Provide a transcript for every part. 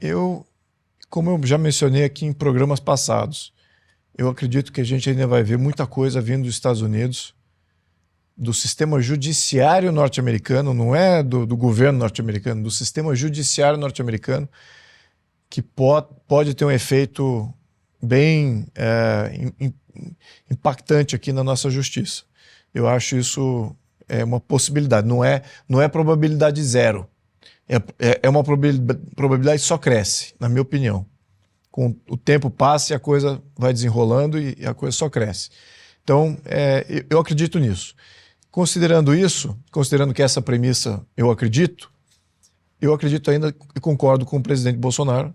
eu, como eu já mencionei aqui em programas passados, eu acredito que a gente ainda vai ver muita coisa vindo dos Estados Unidos, do sistema judiciário norte-americano, não é do governo norte-americano, do sistema judiciário norte-americano, que pode ter um efeito bem impactante aqui na nossa justiça. Eu acho isso uma possibilidade, não é probabilidade zero. É uma probabilidade que só cresce, na minha opinião. Com o tempo passa e a coisa vai desenrolando e a coisa só cresce. Então, eu acredito nisso. Considerando isso, considerando que essa premissa eu acredito ainda e concordo com o presidente Bolsonaro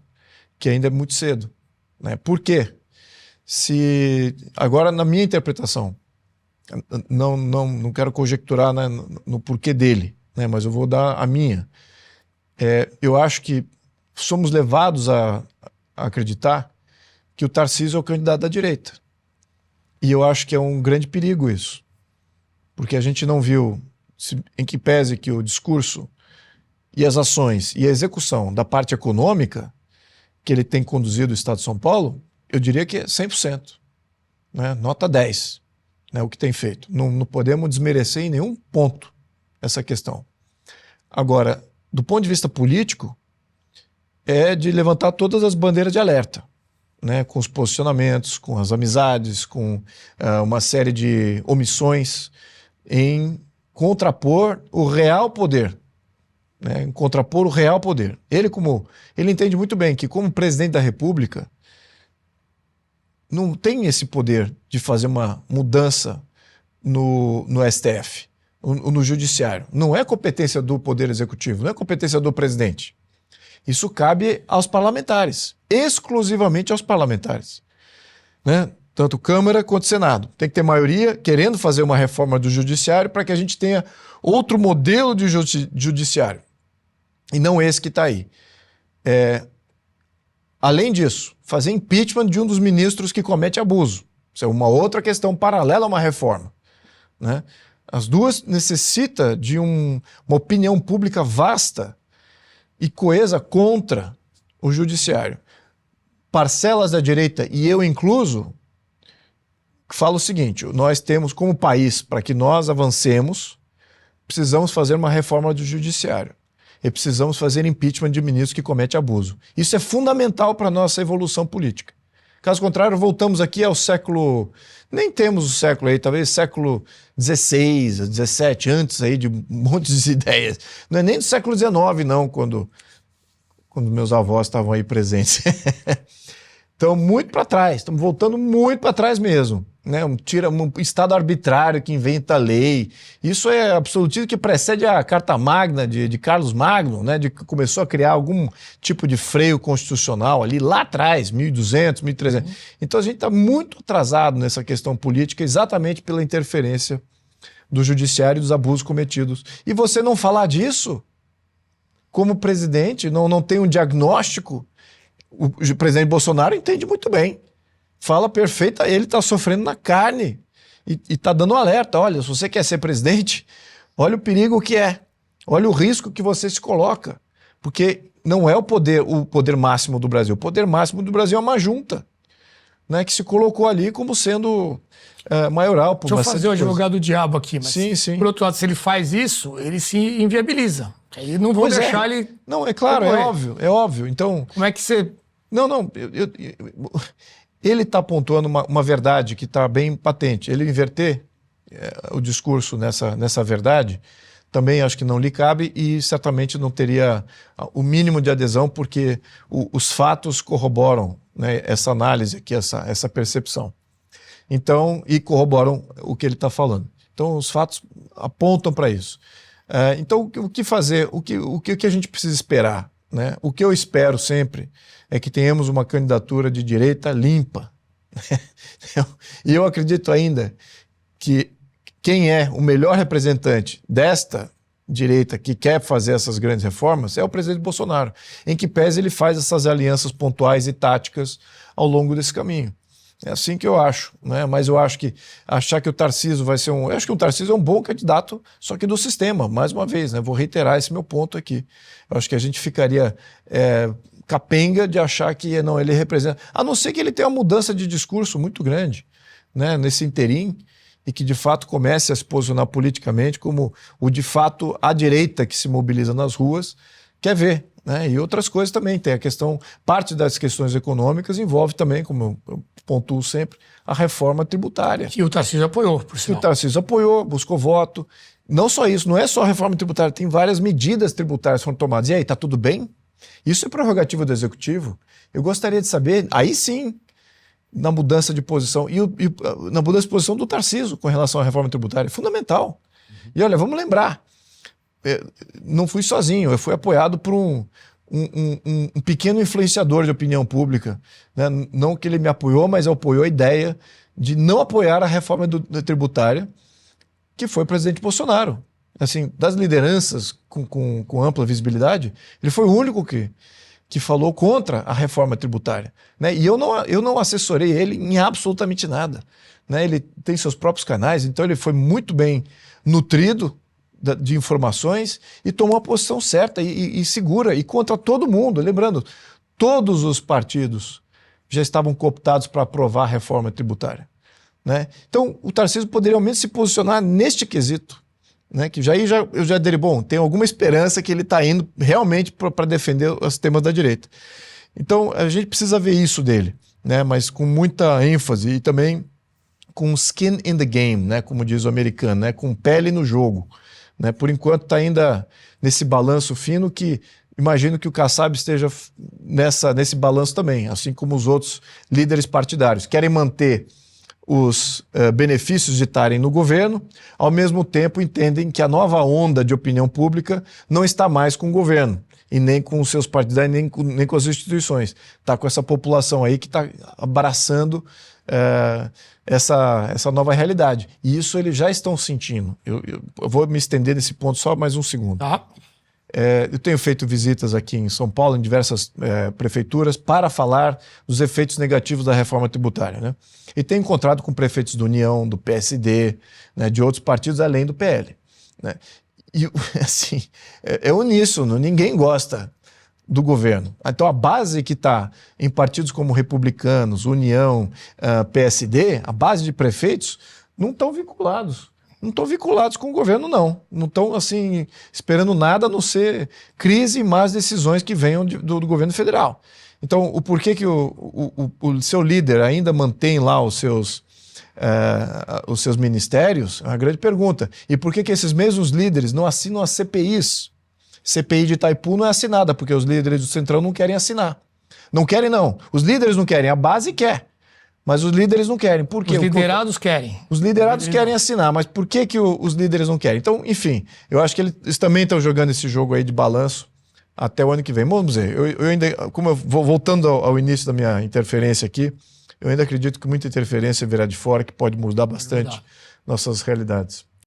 que ainda é muito cedo, né? Por quê? Agora, na minha interpretação, não quero conjecturar, né, no porquê dele, né, mas eu vou dar a minha. Eu acho que somos levados a acreditar que o Tarcísio é o candidato da direita. E eu acho que é um grande perigo isso. Porque a gente não viu, em que pese que o discurso e as ações e a execução da parte econômica que ele tem conduzido o Estado de São Paulo, eu diria que é 100%. Né? Nota 10, né, o que tem feito. Não podemos desmerecer em nenhum ponto essa questão. Agora, do ponto de vista político, é de levantar todas as bandeiras de alerta, né, com os posicionamentos, com as amizades, com uma série de omissões em contrapor o real poder. Né, em contrapor o real poder. Ele entende muito bem que, como presidente da República, não tem esse poder de fazer uma mudança no STF, no Judiciário. Não é competência do Poder Executivo, não é competência do presidente. Isso cabe aos parlamentares, exclusivamente aos parlamentares. Né? Tanto Câmara quanto Senado. Tem que ter maioria querendo fazer uma reforma do Judiciário para que a gente tenha outro modelo de Judiciário. E não esse que está aí. Além disso, fazer impeachment de um dos ministros que comete abuso. Isso é uma outra questão paralela a uma reforma. Né? As duas necessitam de uma opinião pública vasta e coesa contra o Judiciário. Parcelas da direita, e eu incluso, falo o seguinte: nós temos como país, para que nós avancemos, precisamos fazer uma reforma do Judiciário. E precisamos fazer impeachment de ministros que cometem abuso. Isso é fundamental para a nossa evolução política. Caso contrário, voltamos aqui ao século... Nem temos o século aí, talvez século XVI, XVII, antes aí de um monte de ideias. Não é nem do século XIX, não, quando meus avós estavam aí presentes. Então, muito para trás, estamos voltando muito para trás mesmo. Né? Um Estado arbitrário que inventa lei. Isso é absolutismo que precede a Carta Magna de Carlos Magno, né? Que começou a criar algum tipo de freio constitucional ali lá atrás, 1200, 1300. Então a gente está muito atrasado nessa questão política exatamente pela interferência do Judiciário e dos abusos cometidos. E você não falar disso, como presidente, não tem um diagnóstico. O presidente Bolsonaro entende muito bem. Fala perfeita, ele está sofrendo na carne e está dando alerta. Olha, se você quer ser presidente, olha o perigo que é. Olha o risco que você se coloca. Porque não é o poder máximo do Brasil. O poder máximo do Brasil é uma junta, né, que se colocou ali como sendo maioral. Deixa eu fazer o advogado do diabo aqui. Mas, sim. Por outro lado, se ele faz isso, ele se inviabiliza. Aí não vou deixar ele... Não, é claro, é óbvio. Então... Como é que você... Não, ele está pontuando uma verdade que está bem patente. Ele inverter o discurso nessa verdade também acho que não lhe cabe e certamente não teria o mínimo de adesão, porque os fatos corroboram, né, essa análise aqui, essa percepção. Então, e corroboram o que ele está falando. Então, os fatos apontam para isso. Então, o que fazer? O que a gente precisa esperar? Né? O que eu espero sempre é que tenhamos uma candidatura de direita limpa. E eu acredito ainda que quem é o melhor representante desta direita que quer fazer essas grandes reformas é o presidente Bolsonaro, em que pese ele faz essas alianças pontuais e táticas ao longo desse caminho. É assim que eu acho, né? Mas eu acho que achar que o Tarcísio vai ser eu acho que o Tarcísio é um bom candidato, só que do sistema, mais uma vez, né? Vou reiterar esse meu ponto aqui. Eu acho que a gente ficaria capenga de achar que não, ele representa. A não ser que ele tenha uma mudança de discurso muito grande, né, nesse interim, e que de fato comece a se posicionar politicamente como o de fato a direita que se mobiliza nas ruas quer ver. Né? E outras coisas também. Tem a questão, parte das questões econômicas envolve também, como eu pontuo sempre, a reforma tributária. Que o Tarcísio apoiou, por sinal. Que o Tarcísio apoiou, buscou voto. Não só isso, não é só a reforma tributária, tem várias medidas tributárias que foram tomadas. E aí, está tudo bem? Isso é prerrogativa do Executivo. Eu gostaria de saber, aí sim, na mudança de posição, na mudança de posição do Tarcísio com relação à reforma tributária. É fundamental. E olha, vamos lembrar, não fui sozinho, eu fui apoiado por um pequeno influenciador de opinião pública. Né? Não que ele me apoiou, mas apoiou a ideia de não apoiar a reforma tributária, que foi o presidente Bolsonaro. Assim, das lideranças com ampla visibilidade, ele foi o único que falou contra a reforma tributária. Né? E eu não assessorei ele em absolutamente nada. Né? Ele tem seus próprios canais, então ele foi muito bem nutrido de informações e tomou a posição certa e segura, e contra todo mundo. Lembrando, todos os partidos já estavam cooptados para aprovar a reforma tributária. Né? Então, o Tarcísio poderia ao menos se posicionar neste quesito. Né, que eu já dei, bom, tem alguma esperança que ele está indo realmente para defender os temas da direita. Então, a gente precisa ver isso dele, né, mas com muita ênfase e também com skin in the game, né, como diz o americano, né, com pele no jogo. Né, por enquanto está ainda nesse balanço fino que imagino que o Kassab esteja nesse balanço também, assim como os outros líderes partidários. Querem manter os benefícios de estarem no governo, ao mesmo tempo entendem que a nova onda de opinião pública não está mais com o governo, e nem com os seus partidários, nem com as instituições. Está com essa população aí que está abraçando essa nova realidade. E isso eles já estão sentindo. Eu vou me estender nesse ponto só mais um segundo. Tá. Eu tenho feito visitas aqui em São Paulo, em diversas prefeituras, para falar dos efeitos negativos da reforma tributária. Né? E tenho encontrado com prefeitos do União, do PSD, né, de outros partidos, além do PL. Né? E, assim, é uníssono, ninguém gosta do governo. Então, a base que está em partidos como Republicanos, União, PSD, a base de prefeitos, não estão vinculados. Não estão vinculados com o governo, não. Não estão, assim, esperando nada a não ser crise e más decisões que venham do governo federal. Então, o porquê que o seu líder ainda mantém lá os seus ministérios é uma grande pergunta. E por que esses mesmos líderes não assinam as CPIs? CPI de Itaipu não é assinada, porque os líderes do Centrão não querem assinar. Não querem, não. Os líderes não querem, a base quer. Mas os líderes não querem. Por quê? Os liderados querem. Os liderados querem assinar, mas por que os líderes não querem? Então, enfim, eu acho que eles também estão jogando esse jogo aí de balanço até o ano que vem. Vamos ver, eu ainda, como eu vou voltando ao início da minha interferência aqui, eu ainda acredito que muita interferência virá de fora, que pode mudar bastante nossas realidades.